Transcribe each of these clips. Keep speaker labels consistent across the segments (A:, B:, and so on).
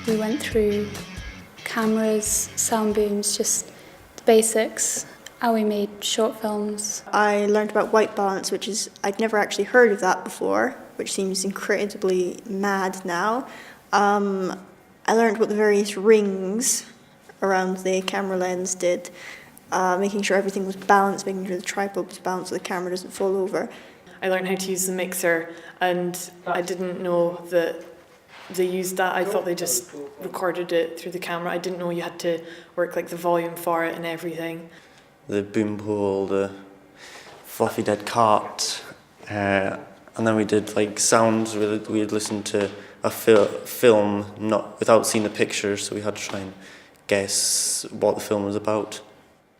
A: We went through cameras, sound booms, just the basics, how we made short films.
B: I learned about white balance, which is, I'd never actually heard of that before, which seems incredibly mad now. I learned what the various rings around the camera lens did, making sure everything was balanced, making sure the tripod was balanced so the camera doesn't fall over.
C: I learned how to use the mixer, and I didn't know that they used that. I thought they just recorded it through the camera. I didn't know you had to work like the volume for it and everything.
D: The boom pole, the fluffy dead cart, and then we did like sounds. We had listened to a film not without seeing the picture, so we had to try and guess what the film was about.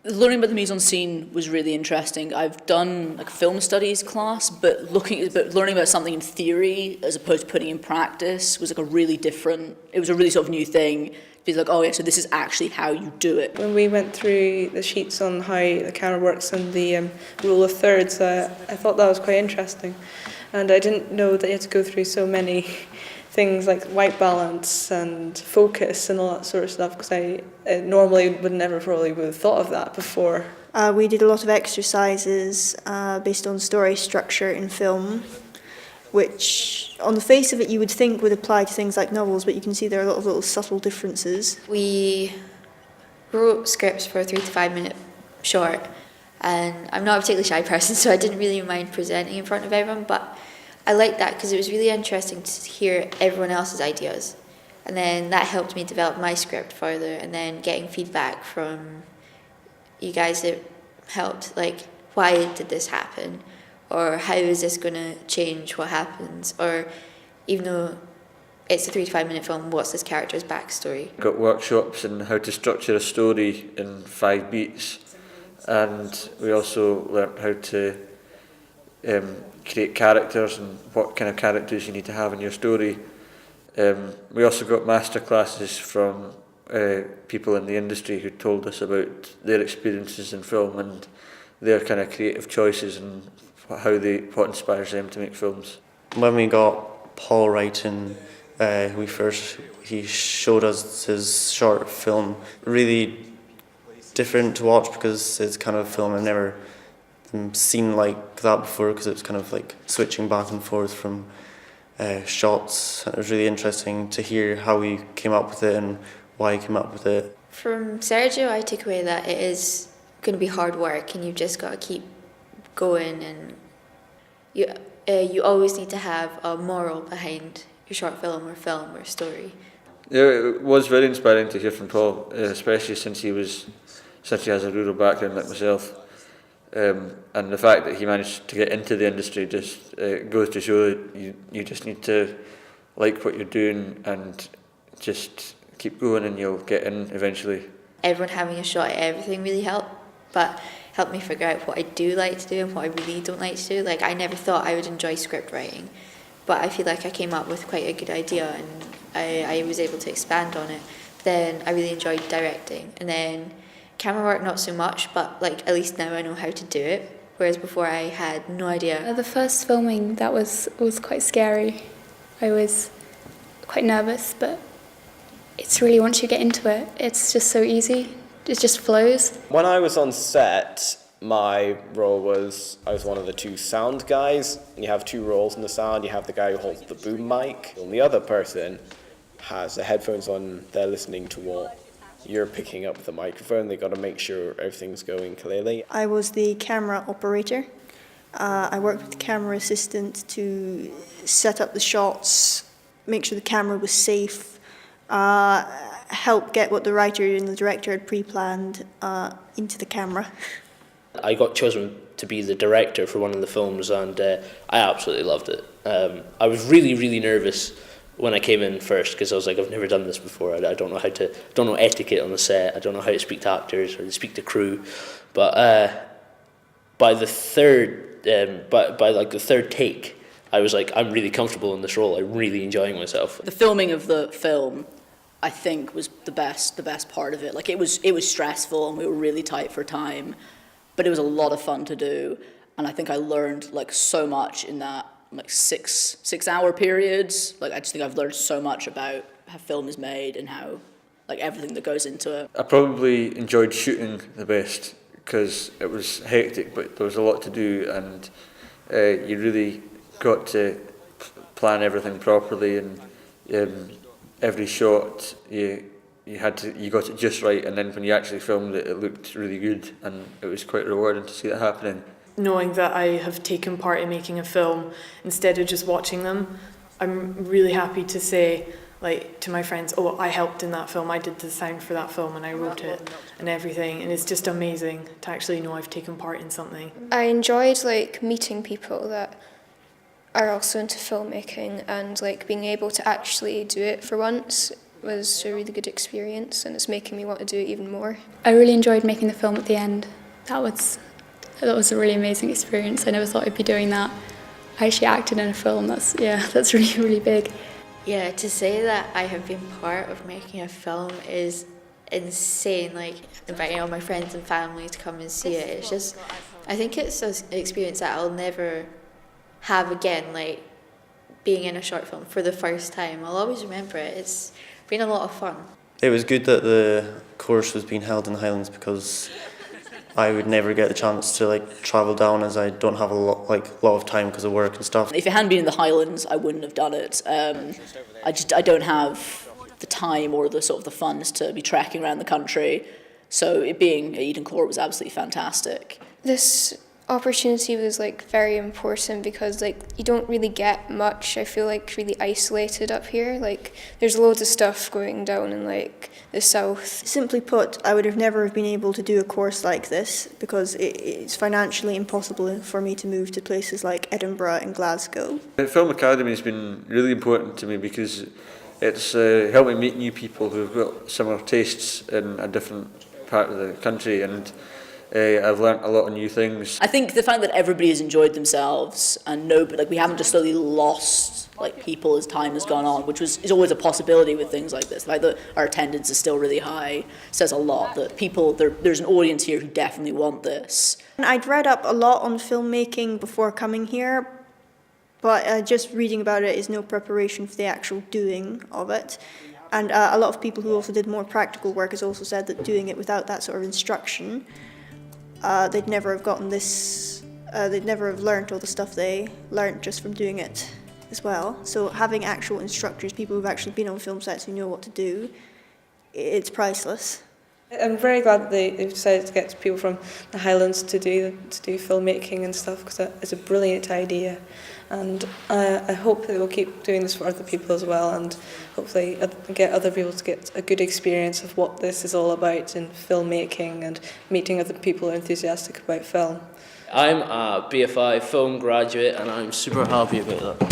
E: Learning about the mise-en-scene was really interesting. I've done like a film studies class, but learning about something in theory as opposed to putting in practice was like a really sort of new thing. Be like, oh yeah, so this is actually how you do it.
F: When we went through the sheets on how the camera works and the rule of thirds, I thought that was quite interesting. And I didn't know that you had to go through so many things like white balance and focus and all that sort of stuff, because I normally would never probably would have thought of that before.
B: We did a lot of exercises based on story structure in film, which on the face of it you would think would apply to things like novels, but you can see there are a lot of little subtle differences.
G: We wrote scripts for a 3 to 5 minute short, and I'm not a particularly shy person, so I didn't really mind presenting in front of everyone, but I liked that because it was really interesting to hear everyone else's ideas, and then that helped me develop my script further, and then getting feedback from you guys that helped, like, why did this happen, or how is this going to change what happens, or even though it's a 3 to 5 minute film, what's this character's backstory.
H: Got workshops on how to structure a story in 5 beats, and we also learnt how to create characters and what kind of characters you need to have in your story. We also got master classes from people in the industry who told us about their experiences in film and their kind of creative choices and what inspires them to make films.
D: When we got Paul writing, he showed us his short film. Really different to watch because it's kind of a film I've never seen like that before, because it was kind of like switching back and forth from shots. It was really interesting to hear how he came up with it and why he came up with it.
G: From Sergio, I took away that it is going to be hard work, and you've just got to keep going, and you always need to have a moral behind your short film or story.
H: Yeah, it was very inspiring to hear from Paul, especially since he has a rural background like myself. And the fact that he managed to get into the industry just goes to show that you just need to like what you're doing and just keep going, and you'll get in eventually.
G: Everyone having a shot at everything really helped me figure out what I do like to do and what I really don't like to do. Like, I never thought I would enjoy script writing, but I feel like I came up with quite a good idea, and I was able to expand on it. But then I really enjoyed directing, and then camera work not so much, but like at least now I know how to do it, whereas before I had no idea.
A: The first filming, that was quite scary. I was quite nervous, but it's really, once you get into it, it's just so easy. It just flows.
I: When I was on set, my role was, I was one of the 2 sound guys. You have 2 roles in the sound. You have the guy who holds the boom mic, and the other person has the headphones on. They're listening to what you're picking up with the microphone. They got to make sure everything's going clearly.
B: I was the camera operator. I worked with the camera assistant to set up the shots, make sure the camera was safe, help get what the writer and the director had pre-planned into the camera.
J: I got chosen to be the director for one of the films, and I absolutely loved it. I was really, really nervous when I came in first, because I was like, I've never done this before. I don't know etiquette on the set. I don't know how to speak to actors or to speak to crew. But by the third take, I was like, I'm really comfortable in this role. I'm really enjoying myself.
E: The filming of the film, I think, was the best part of it. Like, it was stressful, and we were really tight for time, but it was a lot of fun to do, and I think I learned like so much in that like 6 hour periods. Like, I just think I've learned so much about film is made and how like everything that goes into it.
H: I probably enjoyed shooting the best because it was hectic, but there was a lot to do, and you really got to plan everything properly, and every shot you got it just right, and then when you actually filmed it, it looked really good, and it was quite rewarding to see that happening.
C: Knowing that I have taken part in making a film instead of just watching them, I'm really happy to say, like, to my friends, oh, I helped in that film, I did the sound for that film and I wrote it and everything, and it's just amazing to actually know I've taken part in something.
K: I enjoyed like meeting people that are also into filmmaking, and like being able to actually do it for once was a really good experience, and it's making me want to do it even more.
A: I really enjoyed making the film at the end. That was a really amazing experience. I never thought I'd be doing that. I actually acted in a film. That's really, really big.
G: Yeah, to say that I have been part of making a film is insane. Like, inviting all my friends and family to come and see it. It's just, I think it's an experience that I'll never have again, like being in a short film for the first time. I'll always remember it. It's been a lot of fun.
D: It was good that the course was being held in the Highlands because I would never get the chance to like travel down, as I don't have a lot of time because of work and stuff.
E: If it hadn't been in the Highlands, I wouldn't have done it. I don't have the time or the sort of the funds to be trekking around the country. So it being at Eden Court was absolutely fantastic.
K: This opportunity was like very important because like you don't really get much. I feel like really isolated up here. Like there's loads of stuff going down in like the south.
B: Simply put, I would have never been able to do a course like this because it's financially impossible for me to move to places like Edinburgh and Glasgow.
H: The Film Academy has been really important to me because it's helped me meet new people who've got similar tastes in a different part of the country, and I've learnt a lot of new things.
E: I think the fact that everybody has enjoyed themselves and we haven't just slowly lost like people as time has gone on, which is always a possibility with things like this. Like that our attendance is still really high says a lot that people there's an audience here who definitely want this.
B: I'd read up a lot on filmmaking before coming here, but just reading about it is no preparation for the actual doing of it. And a lot of people who also did more practical work has also said that doing it without that sort of instruction, they'd never have gotten this, they'd never have learnt all the stuff they learnt just from doing it as well. So having actual instructors, people who've actually been on film sets who know what to do, it's priceless.
F: I'm very glad that they've decided to get people from the Highlands to do filmmaking and stuff, because it's a brilliant idea, and I hope they will keep doing this for other people as well, and hopefully get other people to get a good experience of what this is all about in filmmaking and meeting other people who are enthusiastic about film.
J: I'm a BFI film graduate and I'm super happy about that.